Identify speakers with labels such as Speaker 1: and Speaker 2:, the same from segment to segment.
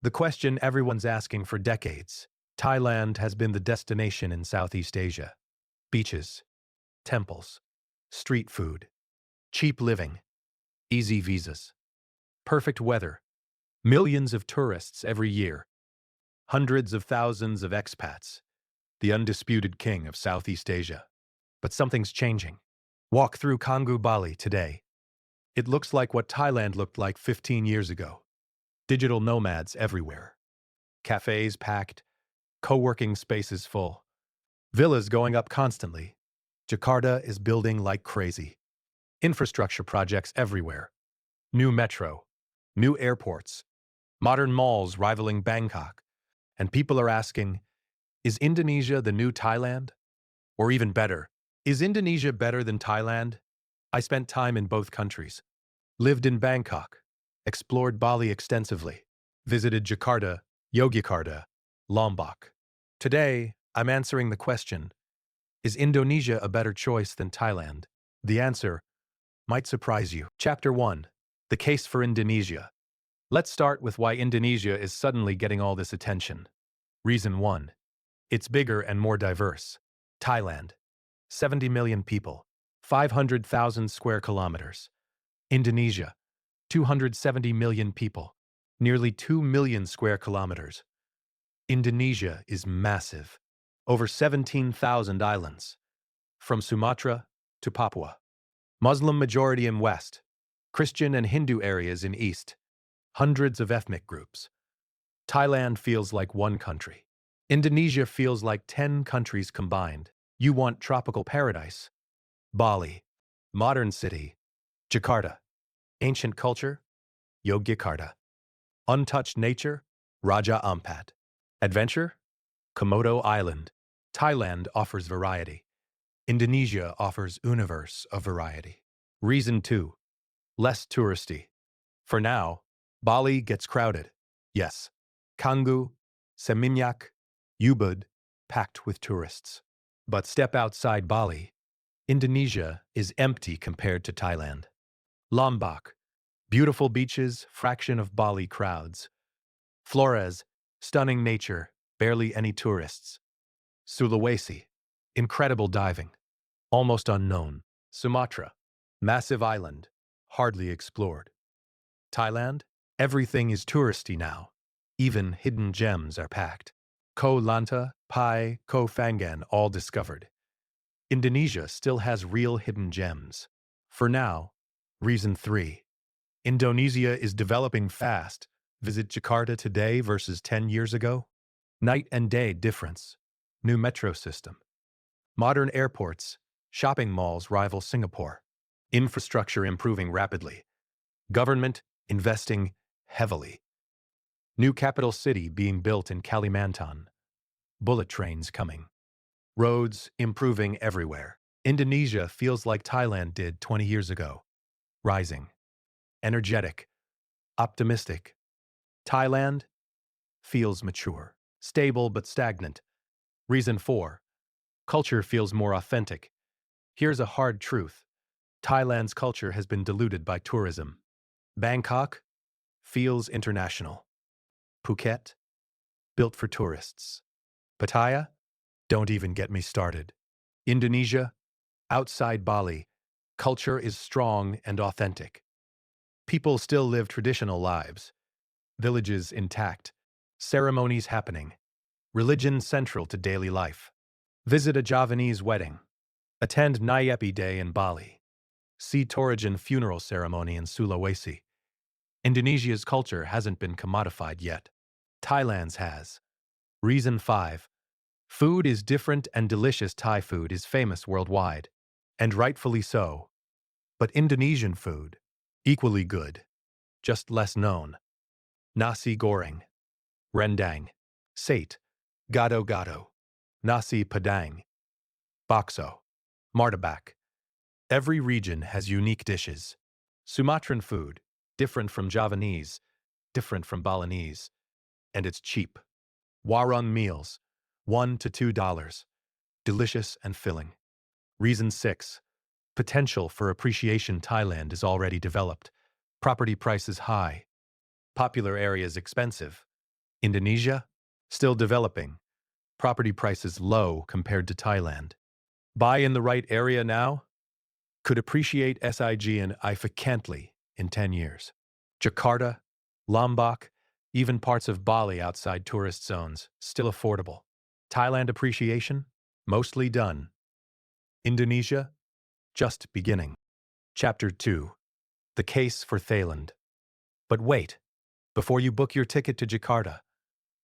Speaker 1: The question everyone's asking for decades. Thailand has been the destination in Southeast Asia. Beaches, temples, street food, cheap living, easy visas, perfect weather, millions of tourists every year, hundreds of thousands of expats, the undisputed king of Southeast Asia. But something's changing. Walk through Canggu, Bali today. It looks like what Thailand looked like 15 years ago. Digital nomads everywhere. Cafes packed, co-working spaces full. Villas going up constantly. Jakarta is building like crazy. Infrastructure projects everywhere. New metro, new airports, modern malls rivaling Bangkok. And people are asking, is Indonesia the new Thailand? Or even better, is Indonesia better than Thailand? I spent time in both countries. Lived in Bangkok, explored Bali extensively, visited Jakarta, Yogyakarta, Lombok. Today, I'm answering the question, is Indonesia a better choice than Thailand? The answer might surprise you. Chapter 1. The Case for Indonesia. Let's start with why Indonesia is suddenly getting all this attention. Reason 1. It's bigger and more diverse. Thailand. 70 million people. 500,000 square kilometers. Indonesia. 270 million people. Nearly 2 million square kilometers. Indonesia is massive. Over 17,000 islands. From Sumatra to Papua. Muslim majority in west. Christian and Hindu areas in east. Hundreds of ethnic groups. Thailand feels like one country. Indonesia feels like 10 countries combined. You want tropical paradise? Bali. Modern city. Jakarta. Ancient culture? Yogyakarta. Untouched nature? Raja Ampat. Adventure? Komodo Island. Thailand offers variety. Indonesia offers universe of variety. Reason 2. Less touristy. For now, Bali gets crowded. Yes. Canggu, Seminyak, Ubud, packed with tourists. But step outside Bali. Indonesia is empty compared to Thailand. Lombok. Beautiful beaches, fraction of Bali crowds. Flores. Stunning nature, barely any tourists. Sulawesi. Incredible diving. Almost unknown. Sumatra. Massive island. Hardly explored. Thailand? Everything is touristy now. Even hidden gems are packed. Koh Lanta, Pai, Koh Phangan all discovered. Indonesia still has real hidden gems. For now, reason 3. Indonesia is developing fast. Visit Jakarta today versus 10 years ago? Night and day difference. New metro system. Modern airports, shopping malls rival Singapore. Infrastructure improving rapidly. Government investing heavily. New capital city being built in Kalimantan. Bullet trains coming. Roads improving everywhere. Indonesia feels like Thailand did 20 years ago. Rising. Energetic. Optimistic. Thailand feels mature. Stable but stagnant. Reason 4. Culture feels more authentic. Here's a hard truth. Thailand's culture has been diluted by tourism. Bangkok feels international. Phuket, built for tourists. Pattaya, don't even get me started. Indonesia, outside Bali, culture is strong and authentic. People still live traditional lives. Villages intact. Ceremonies happening. Religion central to daily life. Visit a Javanese wedding. Attend Nyepi Day in Bali. See Torajan funeral ceremony in Sulawesi. Indonesia's culture hasn't been commodified yet. Thailand's has. Reason 5. Food is different and delicious. Thai food is famous worldwide. And rightfully so. But Indonesian food, equally good. Just less known. Nasi goreng. Rendang. Sate. Gado-gado. Nasi padang. Bakso. Martabak. Every region has unique dishes. Sumatran food, different from Javanese, different from Balinese, and it's cheap. Warung meals, $1 to $2. Delicious and filling. Reason 6. Potential for appreciation. Thailand is already developed. Property prices high. Popular areas expensive. Indonesia? Still developing. Property prices low compared to Thailand. Buy in the right area now? Could appreciate SIG and significantly in 10 years. Jakarta, Lombok, even parts of Bali outside tourist zones, still affordable. Thailand appreciation? Mostly done. Indonesia? Just beginning. Chapter 2. The Case for Thailand. But wait, before you book your ticket to Jakarta,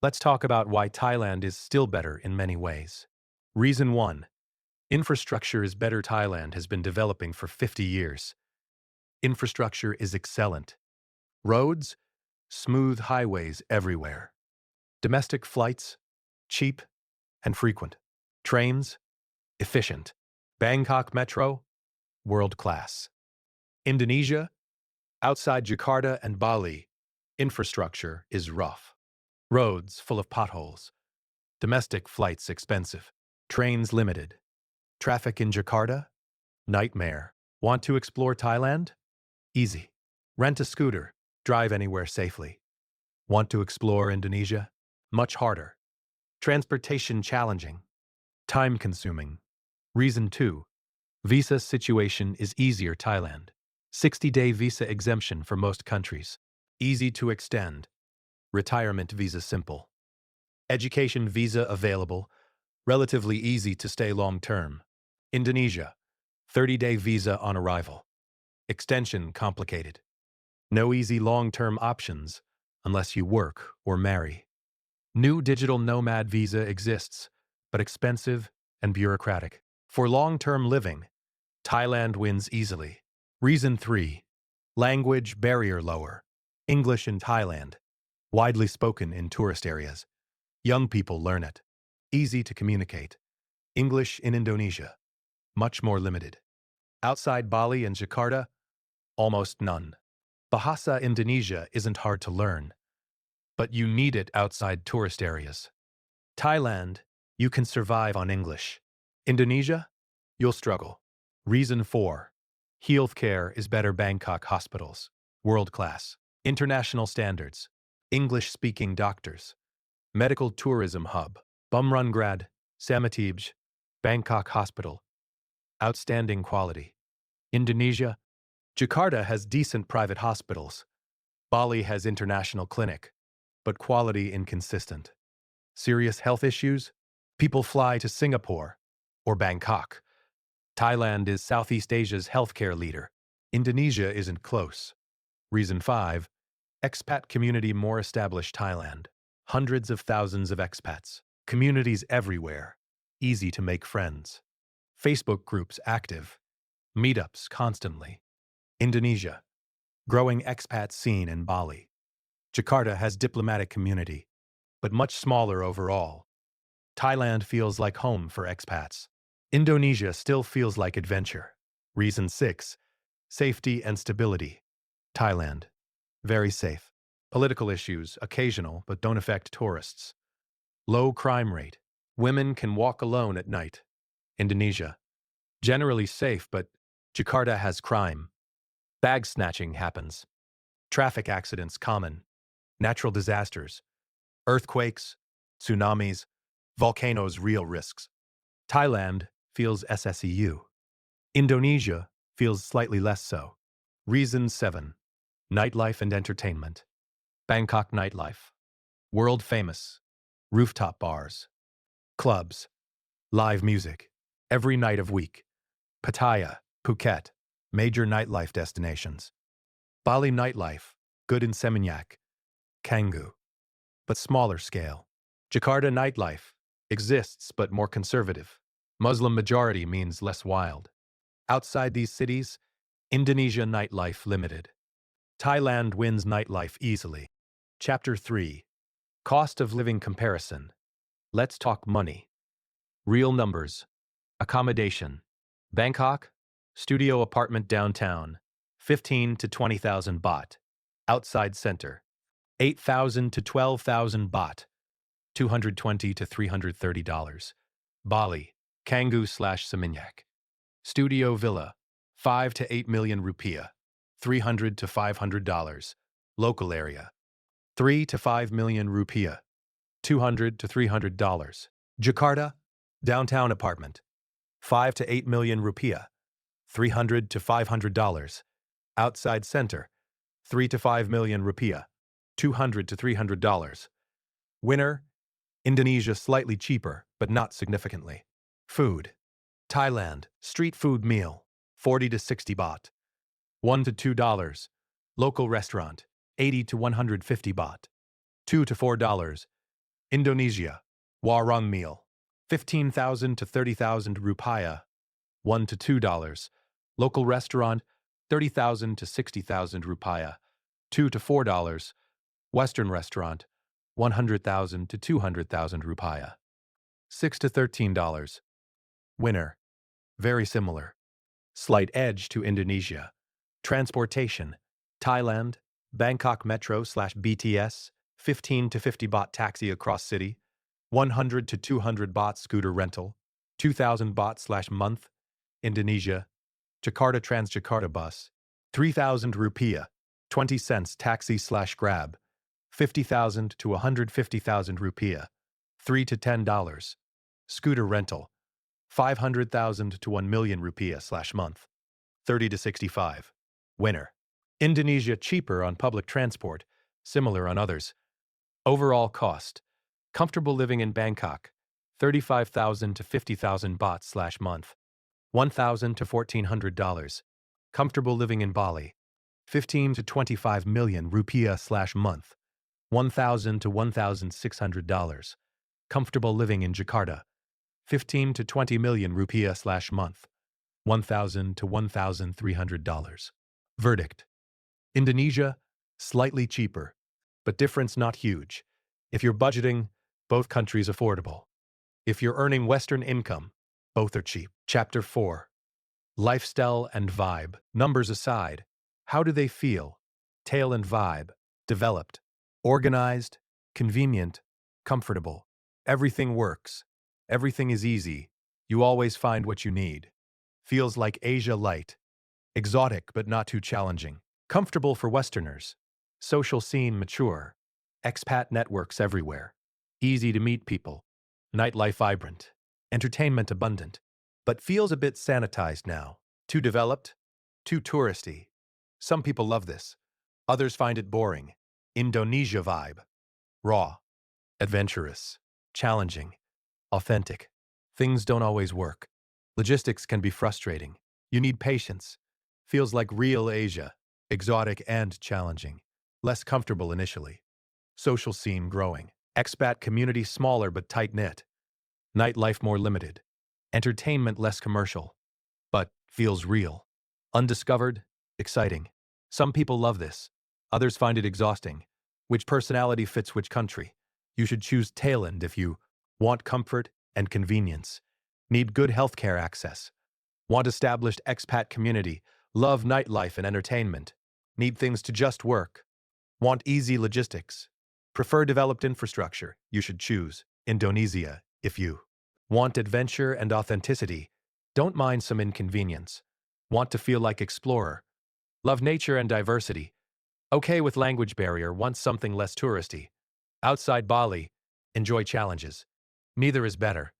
Speaker 1: let's talk about why Thailand is still better in many ways. Reason 1. Infrastructure is better. Thailand has been developing for 50 years. Infrastructure is excellent. Roads, smooth highways everywhere. Domestic flights, cheap and frequent. Trains, efficient. Bangkok Metro, world class. Indonesia, outside Jakarta and Bali, infrastructure is rough. Roads full of potholes. Domestic flights expensive. Trains limited. Traffic in Jakarta? Nightmare. Want to explore Thailand? Easy. Rent a scooter. Drive anywhere safely. Want to explore Indonesia? Much harder. Transportation challenging. Time consuming. Reason 2. Visa situation is easier. Thailand. 60-day visa exemption for most countries. Easy to extend. Retirement visa simple. Education visa available. Relatively easy to stay long-term. Indonesia. 30-day visa on arrival. Extension complicated. No easy long-term options unless you work or marry. New digital nomad visa exists, but expensive and bureaucratic. For long-term living, Thailand wins easily. Reason 3. Language barrier lower. English in Thailand. Widely spoken in tourist areas. Young people learn it. Easy to communicate. English in Indonesia. Much more limited. Outside Bali and Jakarta, almost none. Bahasa Indonesia isn't hard to learn, but you need it outside tourist areas. Thailand, you can survive on English. Indonesia, you'll struggle. Reason 4. Healthcare is better. Bangkok hospitals. World class. International standards. English-speaking doctors. Medical tourism hub. Bumrungrad, Samatibj, Bangkok Hospital. Outstanding quality. Indonesia, Jakarta has decent private hospitals. Bali has international clinic, but quality inconsistent. Serious health issues? People fly to Singapore or Bangkok. Thailand is Southeast Asia's healthcare leader. Indonesia isn't close. Reason 5. Expat community more established. Thailand. Hundreds of thousands of expats. Communities everywhere. Easy to make friends. Facebook groups active. Meetups constantly. Indonesia. Growing expat scene in Bali. Jakarta has diplomatic community, but much smaller overall. Thailand feels like home for expats. Indonesia still feels like adventure. Reason 6. Safety and stability. Thailand. Very safe. Political issues, occasional, but don't affect tourists. Low crime rate. Women can walk alone at night. Indonesia. Generally safe, but Jakarta has crime. Bag snatching happens. Traffic accidents common. Natural disasters. Earthquakes, tsunamis, volcanoes real risks. Thailand feels SSEU. Indonesia feels slightly less so. Reason 7. Nightlife and entertainment. Bangkok nightlife. World famous. Rooftop bars. Clubs. Live music. Every night of week. Pattaya, Phuket. Major nightlife destinations. Bali nightlife. Good in Seminyak. Canggu. But smaller scale. Jakarta nightlife. Exists but more conservative. Muslim majority means less wild. Outside these cities, Indonesia nightlife limited. Thailand wins nightlife easily. Chapter 3. Cost of living comparison. Let's talk money. Real numbers. Accommodation. Bangkok, studio apartment downtown, 15 to 20,000 baht. Outside center, 8,000 to 12,000 baht, $220 to $330. Bali, Canggu/Seminyak. Studio villa, 5 to 8 million rupiah, $300 to $500. Local area, 3 to 5 million rupiah, $200 to $300. Jakarta, downtown apartment, 5 to 8 million rupiah, $300 to $500. Outside center, 3 to 5 million rupiah, $200 to $300. Winner, Indonesia slightly cheaper, but not significantly. Food, Thailand, street food meal, 40 to 60 baht, $1 to $2. Local restaurant, 80 to 150 baht, $2 to $4. Indonesia, warung meal, 15,000 to 30,000 rupiah, $1 to $2. Local restaurant, 30,000 to 60,000 rupiah, $2 to $4. Western restaurant, 100,000 to 200,000 rupiah, $6 to $13. Winner, very similar. Slight edge to Indonesia. Transportation, Thailand, Bangkok Metro/BTS, 15 to 50 baht taxi across city, 100 to 200 baht scooter rental, 2,000 baht/month. Indonesia, Jakarta Transjakarta bus, 3,000 rupiah, 20 cents taxi/grab, 50,000 to 150,000 rupiah, $3 to $10. Scooter rental, 500,000 to 1 million rupiah/month, 30 to 65. Winner, Indonesia cheaper on public transport, similar on others. Overall cost, comfortable living in Bangkok, 35,000 to 50,000 baht/month, $1,000 to $1,400. Comfortable living in Bali, 15 to 25 million rupiah/month, $1,000 to $1,600. Comfortable living in Jakarta, 15 to 20 million rupiah/month, $1,000 to $1,300. Verdict, Indonesia, slightly cheaper, but difference not huge. If you're budgeting, both countries affordable. If you're earning Western income, both are cheap. Chapter 4. Lifestyle and vibe. Numbers aside, how do they feel? Tail and vibe. Developed, organized, convenient, comfortable. Everything works. Everything is easy. You always find what you need. Feels like Asia light. Exotic but not too challenging. Comfortable for Westerners. Social scene mature. Expat networks everywhere. Easy to meet people. Nightlife vibrant. Entertainment abundant. But feels a bit sanitized now. Too developed. Too touristy. Some people love this. Others find it boring. Indonesia vibe. Raw. Adventurous. Challenging. Authentic. Things don't always work. Logistics can be frustrating. You need patience. Feels like real Asia. Exotic and challenging. Less comfortable initially. Social scene growing. Expat community smaller but tight-knit. Nightlife more limited. Entertainment less commercial. But feels real. Undiscovered. Exciting. Some people love this. Others find it exhausting. Which personality fits which country? You should choose Thailand if you want comfort and convenience. Need good healthcare access. Want established expat community. Love nightlife and entertainment. Need things to just work. Want easy logistics. Prefer developed infrastructure. You should choose Indonesia if you want adventure and authenticity. Don't mind some inconvenience. Want to feel like explorer. Love nature and diversity. Okay with language barrier. Want something less touristy. Outside Bali. Enjoy challenges. Neither is better.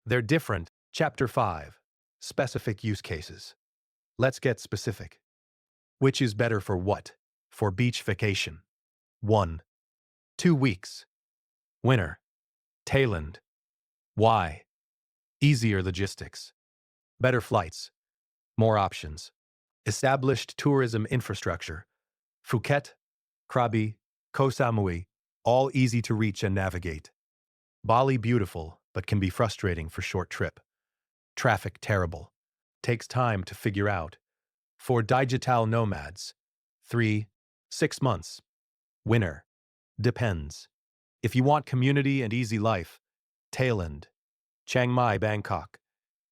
Speaker 1: They're different. Chapter 5. Specific use cases. Let's get specific. Which is better for what? For beach vacation. 1. 2 weeks. Winner. Thailand. Why? Easier logistics. Better flights. More options. Established tourism infrastructure. Phuket, Krabi, Koh Samui, all easy to reach and navigate. Bali beautiful, but can be frustrating for short trip. Traffic terrible. Takes time to figure out. For digital nomads. 3. 6 months. Winner. Depends. If you want community and easy life, Thailand. Chiang Mai, Bangkok.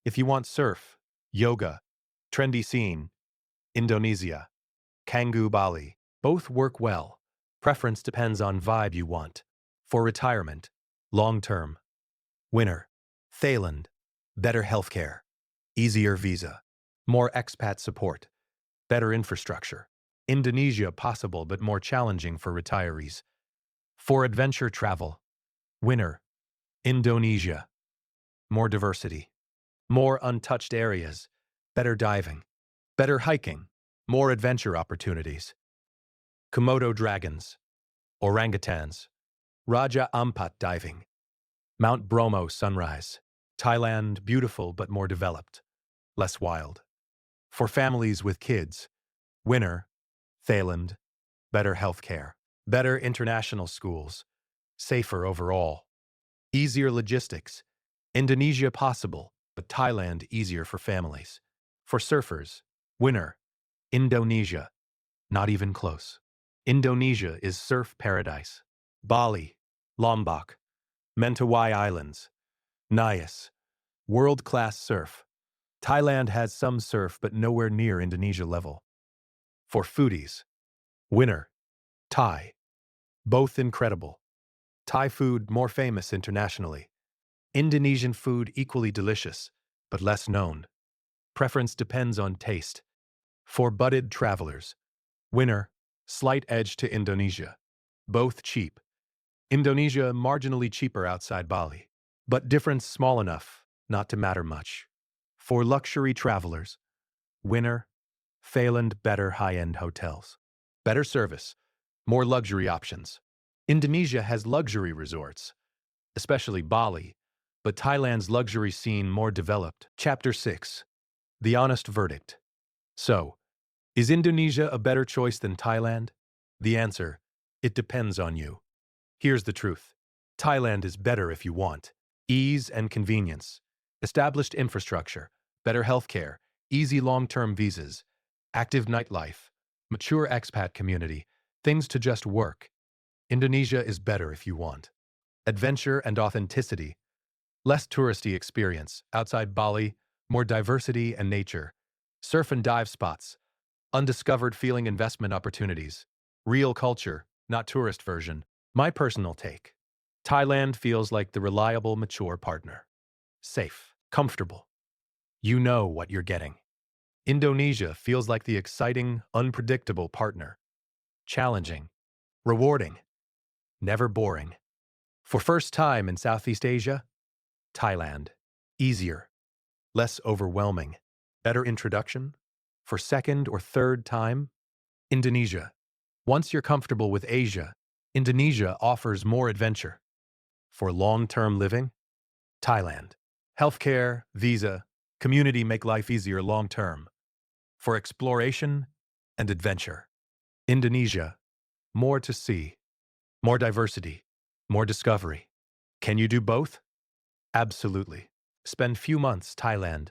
Speaker 1: If you want surf, yoga, trendy scene, Indonesia. Canggu, Bali. Both work well. Preference depends on vibe you want. For retirement, long term. Winner. Thailand. Better healthcare. Easier visa. More expat support. Better infrastructure. Indonesia possible but more challenging for retirees. For adventure travel. Winner, Indonesia. More diversity. More untouched areas. Better diving. Better hiking. More adventure opportunities. Komodo dragons. Orangutans. Raja Ampat diving. Mount Bromo sunrise. Thailand beautiful but more developed. Less wild. For families with kids. Winner, Thailand. Better healthcare. Better international schools. Safer overall. Easier logistics. Indonesia possible, but Thailand easier for families. For surfers. Winner, Indonesia. Not even close. Indonesia is surf paradise. Bali, Lombok, Mentawai Islands, Nias. World-class surf. Thailand has some surf but nowhere near Indonesia level. For foodies. Winner, Thai. Both incredible. Thai food more famous internationally. Indonesian food equally delicious, but less known. Preference depends on taste. For budded travelers. Winner, slight edge to Indonesia. Both cheap. Indonesia marginally cheaper outside Bali, but difference small enough not to matter much. For luxury travelers. Winner, Thailand better high-end hotels. Better service. More luxury options. Indonesia has luxury resorts, especially Bali, but Thailand's luxury scene more developed. Chapter 6. The Honest Verdict. So, is Indonesia a better choice than Thailand? The answer, it depends on you. Here's the truth. Thailand is better if you want ease and convenience, established infrastructure, better healthcare, easy long-term visas, active nightlife, mature expat community, things to just work. Indonesia is better if you want adventure and authenticity, less touristy experience outside Bali, more diversity and nature, surf and dive spots, undiscovered feeling investment opportunities, real culture, not tourist version. My personal take. Thailand feels like the reliable, mature partner. Safe, comfortable. You know what you're getting. Indonesia feels like the exciting, unpredictable partner. Challenging, rewarding, never boring. For first time in Southeast Asia, Thailand. Easier, less overwhelming, better introduction. For second or third time, Indonesia. Once you're comfortable with Asia, Indonesia offers more adventure. For long-term living, Thailand. Healthcare, visa, community make life easier long-term. For exploration and adventure, Indonesia. More to see, more diversity, more discovery. Can you do both? Absolutely. Spend few months Thailand,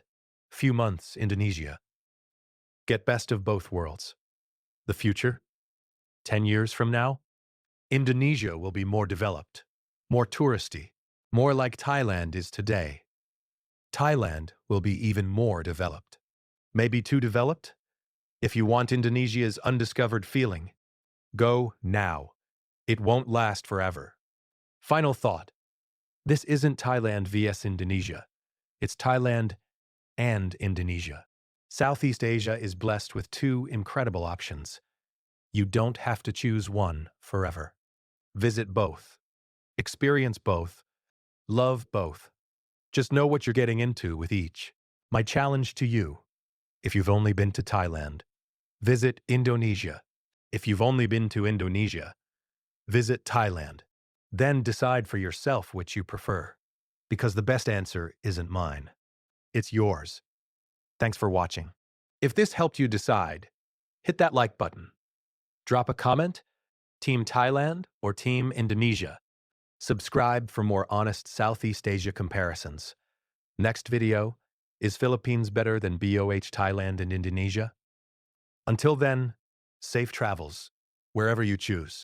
Speaker 1: few months Indonesia. Get best of both worlds. The future? 10 years from now? Indonesia will be more developed, more touristy, more like Thailand is today. Thailand will be even more developed. Maybe too developed? If you want Indonesia's undiscovered feeling, go now. It won't last forever. Final thought. This isn't Thailand vs Indonesia. It's Thailand and Indonesia. Southeast Asia is blessed with two incredible options. You don't have to choose one forever. Visit both. Experience both. Love both. Just know what you're getting into with each. My challenge to you, if you've only been to Thailand, visit Indonesia. If you've only been to Indonesia, visit Thailand. Then decide for yourself which you prefer. Because the best answer isn't mine. It's yours. Thanks for watching. If this helped you decide, hit that like button. Drop a comment, Team Thailand or Team Indonesia. Subscribe for more honest Southeast Asia comparisons. Next video, is Philippines better than BOH Thailand and Indonesia? Until then, safe travels, wherever you choose.